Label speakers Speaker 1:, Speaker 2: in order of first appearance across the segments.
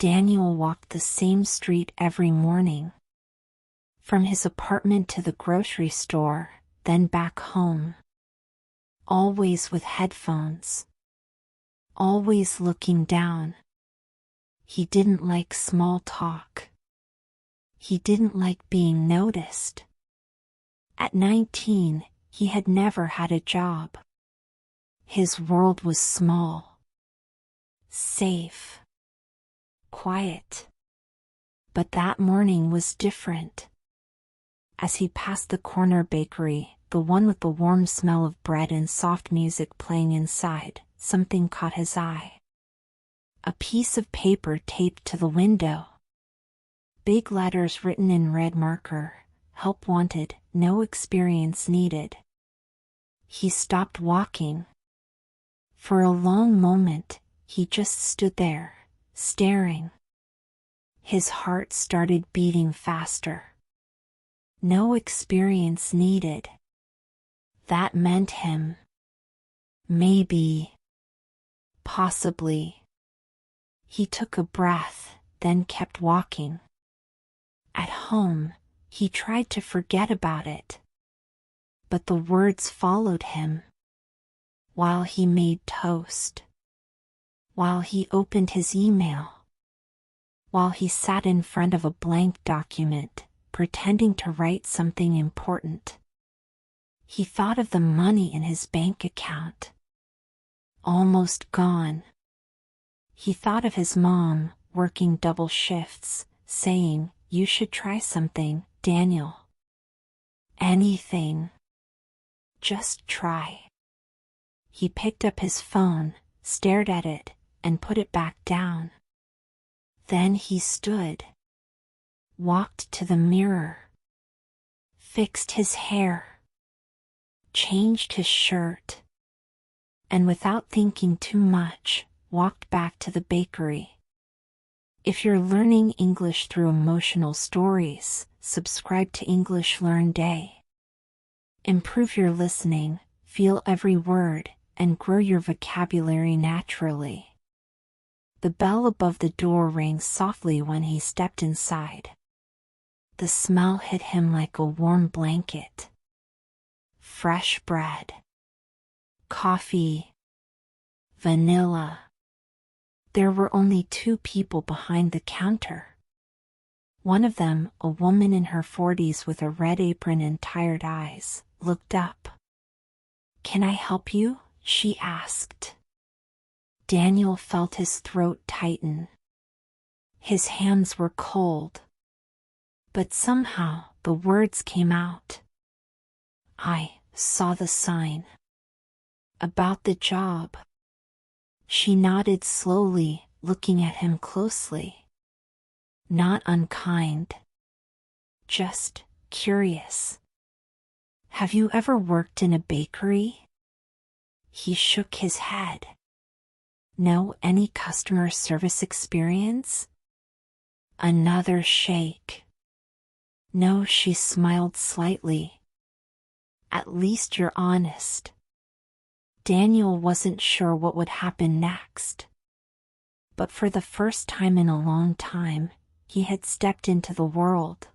Speaker 1: Daniel walked the same street every morning. From his apartment to the grocery store, then back home. Always with headphones. Always looking down. He didn't like small talk. He didn't like being noticed. At 19, he had never had a job. His world was small. Safe. Quiet. But that morning was different. As he passed the corner bakery, the one with the warm smell of bread and soft music playing inside, something caught his eye. A piece of paper taped to the window. Big letters written in red marker, help wanted, no experience needed. He stopped walking. For a long moment, he just stood there, staring. His heart started beating faster. No experience needed. That meant him. Maybe. Possibly. He took a breath, then kept walking. At home, he tried to forget about it. But the words followed him. While he made toast. While he opened his email. While he sat in front of a blank document, pretending to write something important. He thought of the money in his bank account. Almost gone. He thought of his mom, working double shifts, saying, "You should try something, Daniel. Anything. Just try." He picked up his phone, stared at it, and put it back down. Then he stood. Walked to the mirror. Fixed his hair. Changed his shirt. And without thinking too much, walked back to the bakery. If you're learning English through emotional stories, subscribe to English Learn Day. Improve your listening, feel every word, and grow your vocabulary naturally. The bell above the door rang softly when he stepped inside. The smell hit him like a warm blanket. Fresh bread. Coffee. Vanilla. There were only 2 people behind the counter. One of them, a woman in her 40s with a red apron and tired eyes, looked up. "Can I help you?" she asked. Daniel felt his throat tighten. His hands were cold. But somehow, the words came out. "I saw the sign. About the job." She nodded slowly, looking at him closely. Not unkind. Just curious. "Have you ever worked in a bakery?" He shook his head. "No, any customer service experience?" Another shake. "No," she smiled slightly. "At least you're honest." Daniel wasn't sure what would happen next. But for the first time in a long time, he had stepped into the world.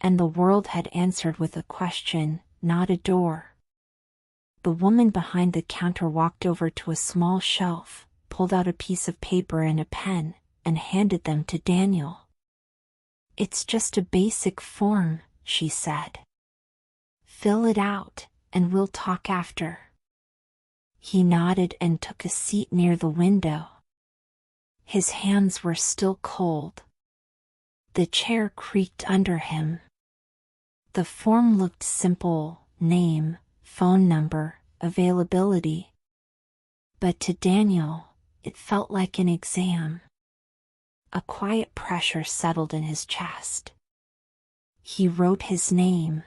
Speaker 1: And the world had answered with a question, not a door. The woman behind the counter walked over to a small shelf, pulled out a piece of paper and a pen, and handed them to Daniel. "It's just a basic form," she said. "Fill it out, and we'll talk after." He nodded and took a seat near the window. His hands were still cold. The chair creaked under him. The form looked simple: name, phone number, availability. But to Daniel, it felt like an exam. A quiet pressure settled in his chest. He wrote his name.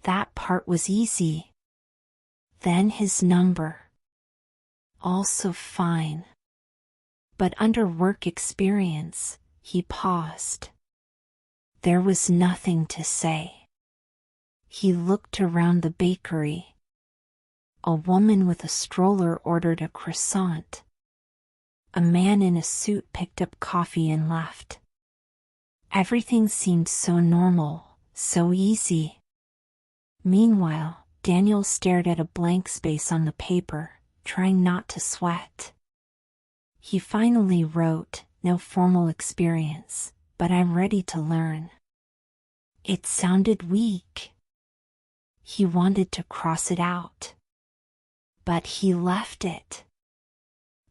Speaker 1: That part was easy. Then his number. Also fine. But under work experience, he paused. There was nothing to say. He looked around the bakery. A woman with a stroller ordered a croissant. A man in a suit picked up coffee and left. Everything seemed so normal, so easy. Meanwhile, Daniel stared at a blank space on the paper, trying not to sweat. He finally wrote, "No formal experience, but I'm ready to learn." It sounded weak. He wanted to cross it out. But he left it.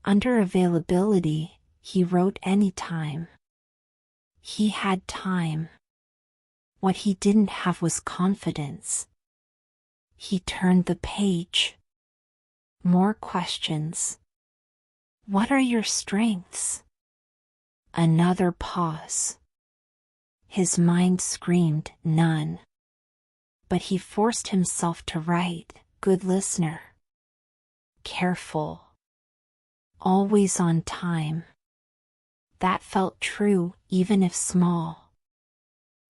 Speaker 1: Under availability, he wrote anytime. He had time. What he didn't have was confidence. He turned the page. More questions. What are your strengths? Another pause. His mind screamed, none. But he forced himself to write, good listener. Careful. Always on time. That felt true, even if small.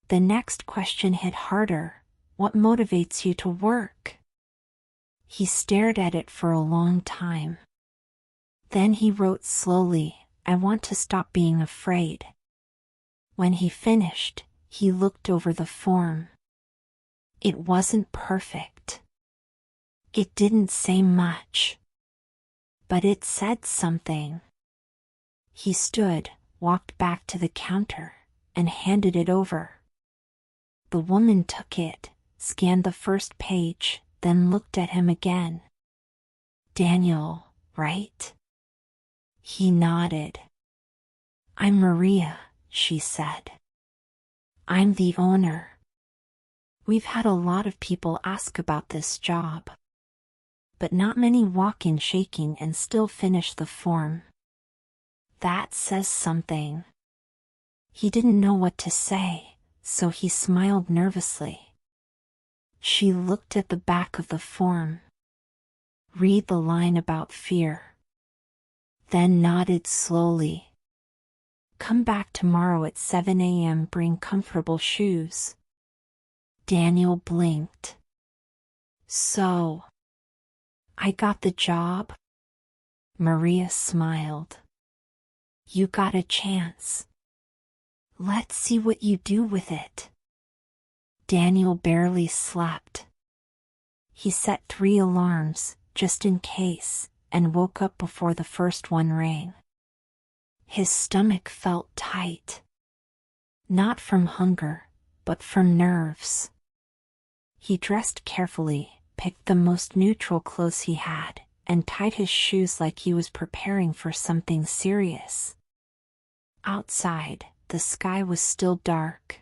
Speaker 1: The next question hit harder. What motivates you to work? He stared at it for a long time. Then he wrote slowly, I want to stop being afraid. When he finished, he looked over the form. It wasn't perfect. It didn't say much. But it said something. He stood, walked back to the counter, and handed it over. The woman took it, scanned the first page, then looked at him again. Daniel, right? He nodded. I'm Maria, she said. I'm the owner. We've had a lot of people ask about this job. But not many walk in shaking and still finish the form. That says something. He didn't know what to say, so he smiled nervously. She looked at the back of the form. Read the line about fear. Then nodded slowly. Come back tomorrow at 7 a.m. Bring comfortable shoes. Daniel blinked. So, I got the job? Maria smiled. You got a chance. Let's see what you do with it. Daniel barely slept. He set 3 alarms, just in case, and woke up before the first one rang. His stomach felt tight. Not from hunger, but from nerves. He dressed carefully, picked the most neutral clothes he had, and tied his shoes like he was preparing for something serious. Outside, the sky was still dark.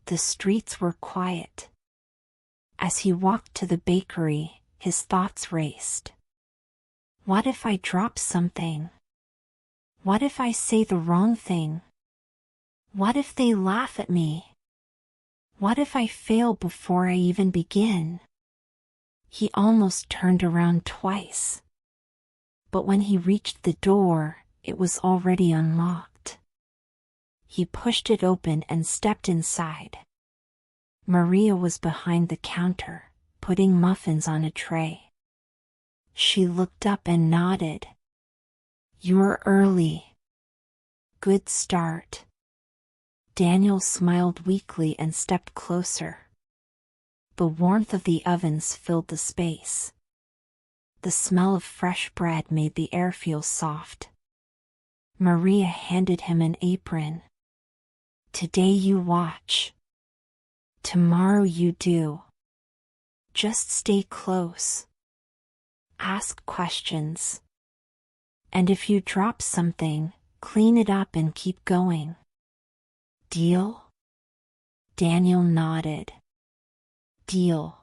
Speaker 1: The streets were quiet. As he walked to the bakery, his thoughts raced. What if I drop something? What if I say the wrong thing? What if they laugh at me? What if I fail before I even begin? He almost turned around twice. But when he reached the door, it was already unlocked. He pushed it open and stepped inside. Maria was behind the counter, putting muffins on a tray. She looked up and nodded. You're early. Good start. Daniel smiled weakly and stepped closer. The warmth of the ovens filled the space. The smell of fresh bread made the air feel soft. Maria handed him an apron. Today you watch. Tomorrow you do. Just stay close. Ask questions. And if you drop something, clean it up and keep going. Deal? Daniel nodded. Deal.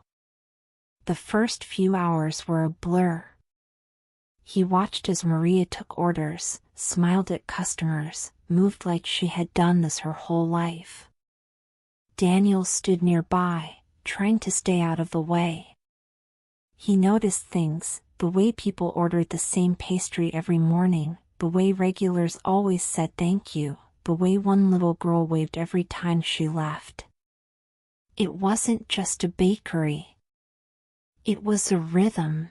Speaker 1: The first few hours were a blur. He watched as Maria took orders, smiled at customers, moved like she had done this her whole life. Daniel stood nearby, trying to stay out of the way. He noticed things, the way people ordered the same pastry every morning, the way regulars always said thank you, the way one little girl waved every time she left. It wasn't just a bakery. It was a rhythm.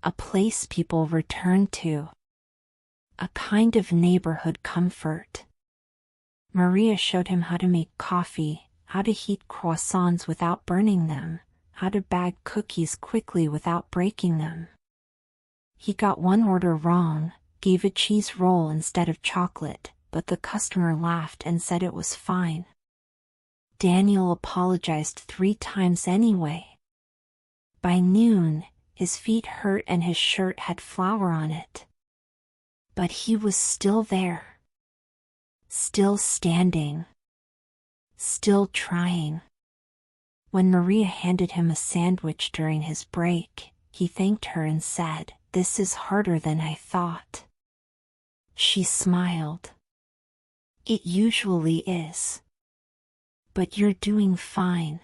Speaker 1: A place people returned to. a kind of neighborhood comfort. Maria showed him how to make coffee, how to heat croissants without burning them, how to bag cookies quickly without breaking them. He got one order wrong, gave a cheese roll instead of chocolate, but the customer laughed and said it was fine. Daniel apologized 3 times anyway. By noon, his feet hurt and his shirt had flour on it. But he was still there. Still standing. Still trying. When Maria handed him a sandwich during his break, he thanked her and said, "This is harder than I thought." She smiled. "It usually is. But you're doing fine."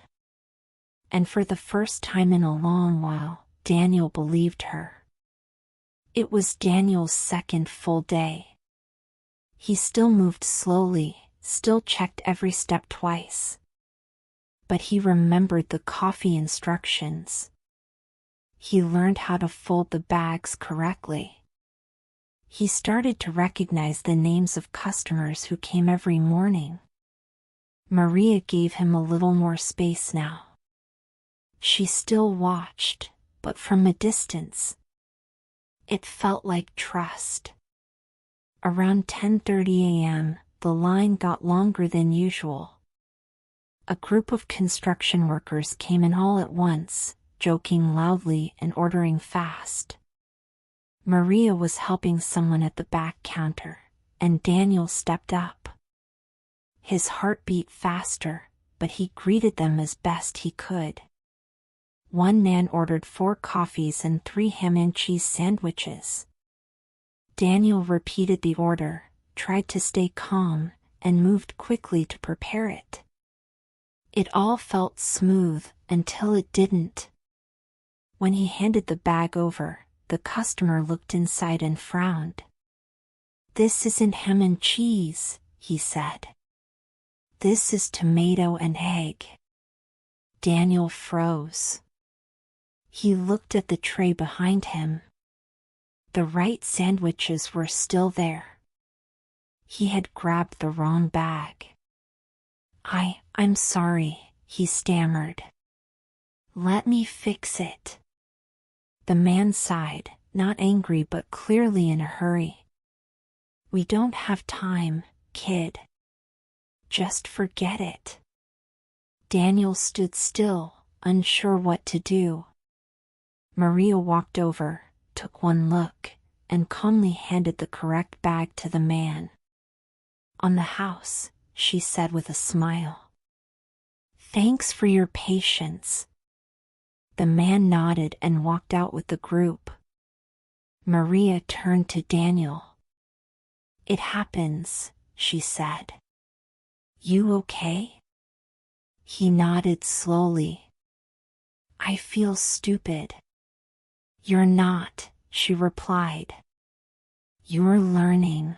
Speaker 1: And for the first time in a long while, Daniel believed her. It was Daniel's second full day. He still moved slowly, still checked every step twice. But he remembered the coffee instructions. He learned how to fold the bags correctly. He started to recognize the names of customers who came every morning. Maria gave him a little more space now. She still watched, but from a distance. It felt like trust. Around 10:30 a.m., the line got longer than usual. A group of construction workers came in all at once, joking loudly and ordering fast. Maria was helping someone at the back counter, and Daniel stepped up. His heart beat faster, but he greeted them as best he could. One man ordered 4 coffees and 3 ham and cheese sandwiches. Daniel repeated the order, tried to stay calm, and moved quickly to prepare it. It all felt smooth until it didn't. When he handed the bag over, the customer looked inside and frowned. "This isn't ham and cheese," he said. "This is tomato and egg." Daniel froze. He looked at the tray behind him. The right sandwiches were still there. He had grabbed the wrong bag. I'm sorry," he stammered. "Let me fix it." The man sighed, not angry but clearly in a hurry. "We don't have time, kid. Just forget it." Daniel stood still, unsure what to do. Maria walked over, took one look, and calmly handed the correct bag to the man. "On the house," she said with a smile. "Thanks for your patience." The man nodded and walked out with the group. Maria turned to Daniel. "It happens," she said. "You okay?" He nodded slowly. "I feel stupid." "You're not," she replied. "You're learning."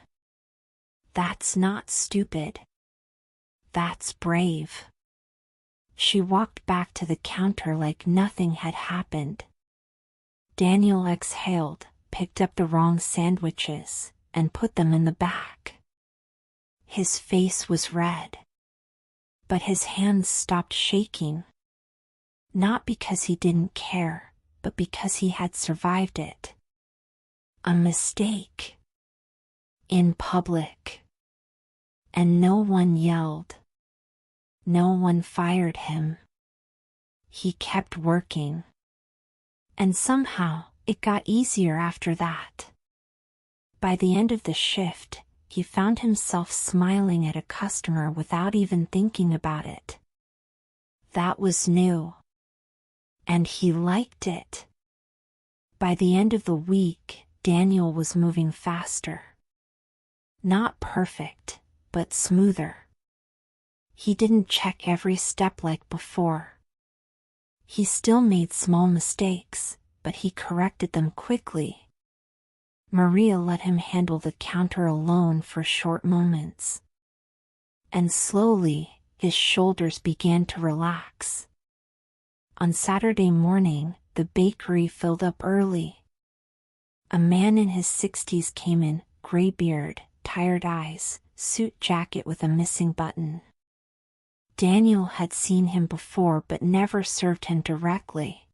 Speaker 1: "That's not stupid. That's brave." She walked back to the counter like nothing had happened. Daniel exhaled, picked up the wrong sandwiches, and put them in the back. His face was red. But his hands stopped shaking. Not because he didn't care, but because he had survived it. A mistake. In public. And no one yelled. No one fired him. He kept working. And somehow, it got easier after that. By the end of the shift, he found himself smiling at a customer without even thinking about it. That was new. And he liked it. By the end of the week, Daniel was moving faster. Not perfect, but smoother. He didn't check every step like before. He still made small mistakes, but he corrected them quickly. Maria let him handle the counter alone for short moments. And slowly, his shoulders began to relax. On Saturday morning, the bakery filled up early. A man in his 60s came in, gray beard, tired eyes, suit jacket with a missing button. Daniel had seen him before but never served him directly.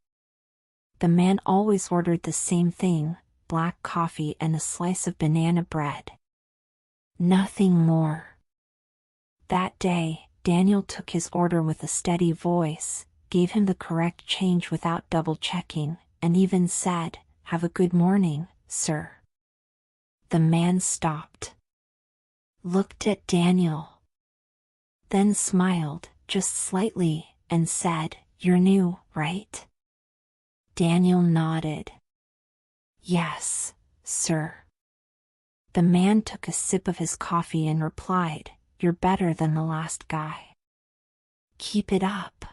Speaker 1: The man always ordered the same thing, black coffee and a slice of banana bread. Nothing more. That day, Daniel took his order with a steady voice, gave him the correct change without double-checking, and even said, "Have a good morning, sir." The man stopped, looked at Daniel, then smiled, just slightly, and said, "You're new, right?" Daniel nodded. "Yes, sir." The man took a sip of his coffee and replied, "You're better than the last guy. Keep it up."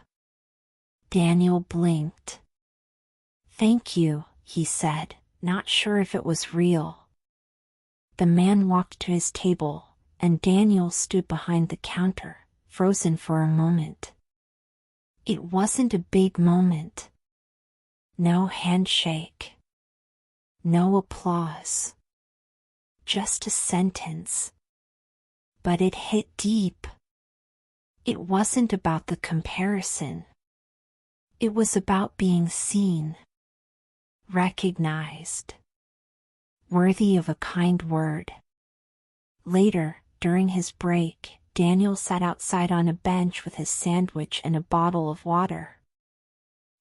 Speaker 1: Daniel blinked. "Thank you," he said, not sure if it was real. The man walked to his table, and Daniel stood behind the counter, frozen for a moment. It wasn't a big moment. No handshake. No applause. Just a sentence. But it hit deep. It wasn't about the comparison. It was about being seen, recognized, worthy of a kind word. Later, during his break, Daniel sat outside on a bench with his sandwich and a bottle of water.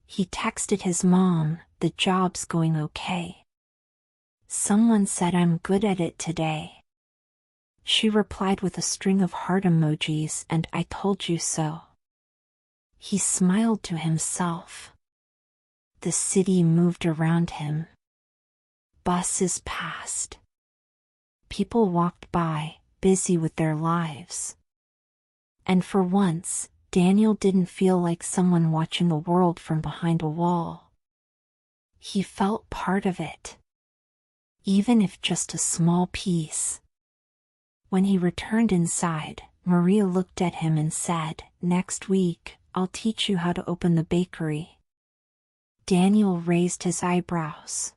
Speaker 1: He texted his mom, "The job's going okay. Someone said I'm good at it today." She replied with a string of heart emojis and "I told you so." He smiled to himself. The city moved around him. Buses passed. People walked by, busy with their lives. And for once, Daniel didn't feel like someone watching the world from behind a wall. He felt part of it, even if just a small piece. When he returned inside, Maria looked at him and said, "Next week, I'll teach you how to open the bakery." Daniel raised his eyebrows.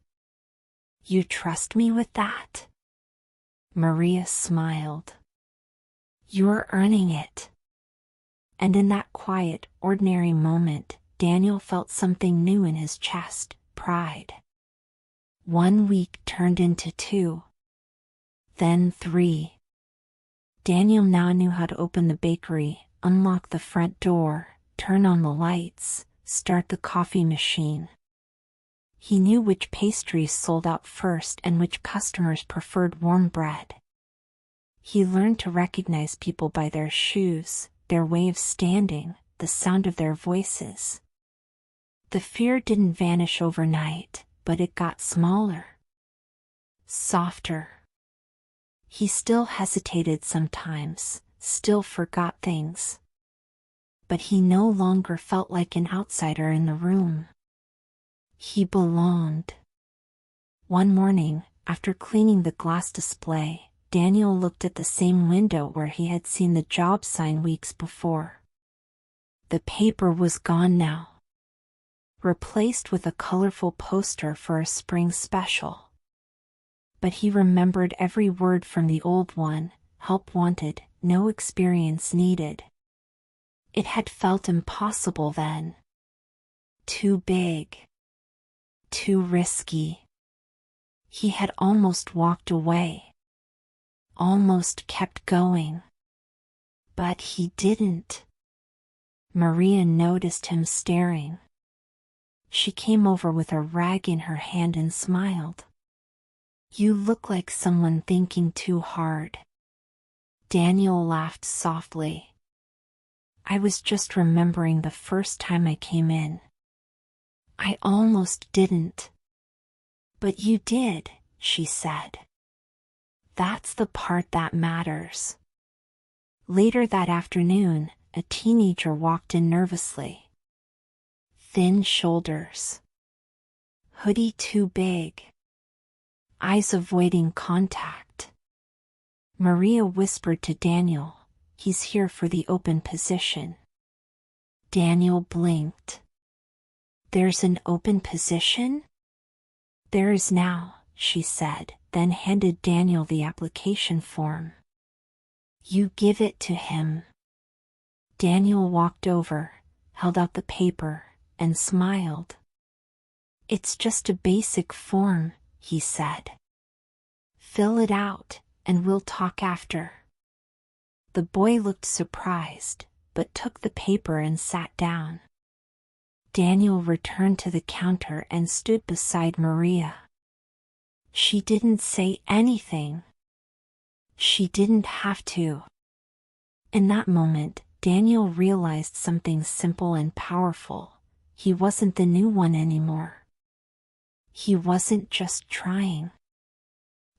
Speaker 1: "You trust me with that?" Maria smiled. "You're earning it." And in that quiet, ordinary moment, Daniel felt something new in his chest, pride. 1 week turned into 2. Then 3. Daniel now knew how to open the bakery, unlock the front door, turn on the lights, start the coffee machine. He knew which pastries sold out first and which customers preferred warm bread. He learned to recognize people by their shoes, their way of standing, the sound of their voices. The fear didn't vanish overnight, but it got smaller, softer. He still hesitated sometimes, still forgot things. But he no longer felt like an outsider in the room. He belonged. One morning, after cleaning the glass display, Daniel looked at the same window where he had seen the job sign weeks before. The paper was gone now, replaced with a colorful poster for a spring special. But he remembered every word from the old one: help wanted, no experience needed. It had felt impossible then. Too big. Too risky. He had almost walked away. Almost kept going. But he didn't. Maria noticed him staring. She came over with a rag in her hand and smiled. "You look like someone thinking too hard." Daniel laughed softly. "I was just remembering the first time I came in. I almost didn't." "But you did," she said. "That's the part that matters." Later that afternoon, a teenager walked in nervously. Thin shoulders. Hoodie too big. Eyes avoiding contact. Maria whispered to Daniel, "He's here for the open position." Daniel blinked. "There's an open position?" "There is now," she said, then handed Daniel the application form. "You give it to him." Daniel walked over, held out the paper, and smiled. "It's just a basic form," he said. "Fill it out, and we'll talk after." The boy looked surprised, but took the paper and sat down. Daniel returned to the counter and stood beside Maria. She didn't say anything. She didn't have to. In that moment, Daniel realized something simple and powerful. He wasn't the new one anymore. He wasn't just trying.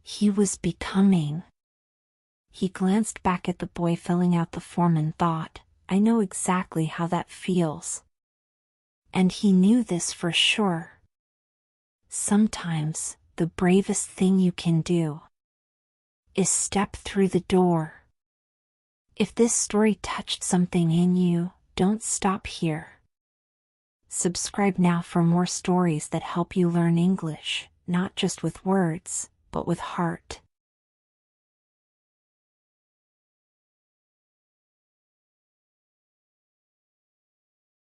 Speaker 1: He was becoming. He glanced back at the boy filling out the form and thought, "I know exactly how that feels." And he knew this for sure. Sometimes, the bravest thing you can do is step through the door. If this story touched something in you, don't stop here. Subscribe now for more stories that help you learn English, not just with words, but with heart.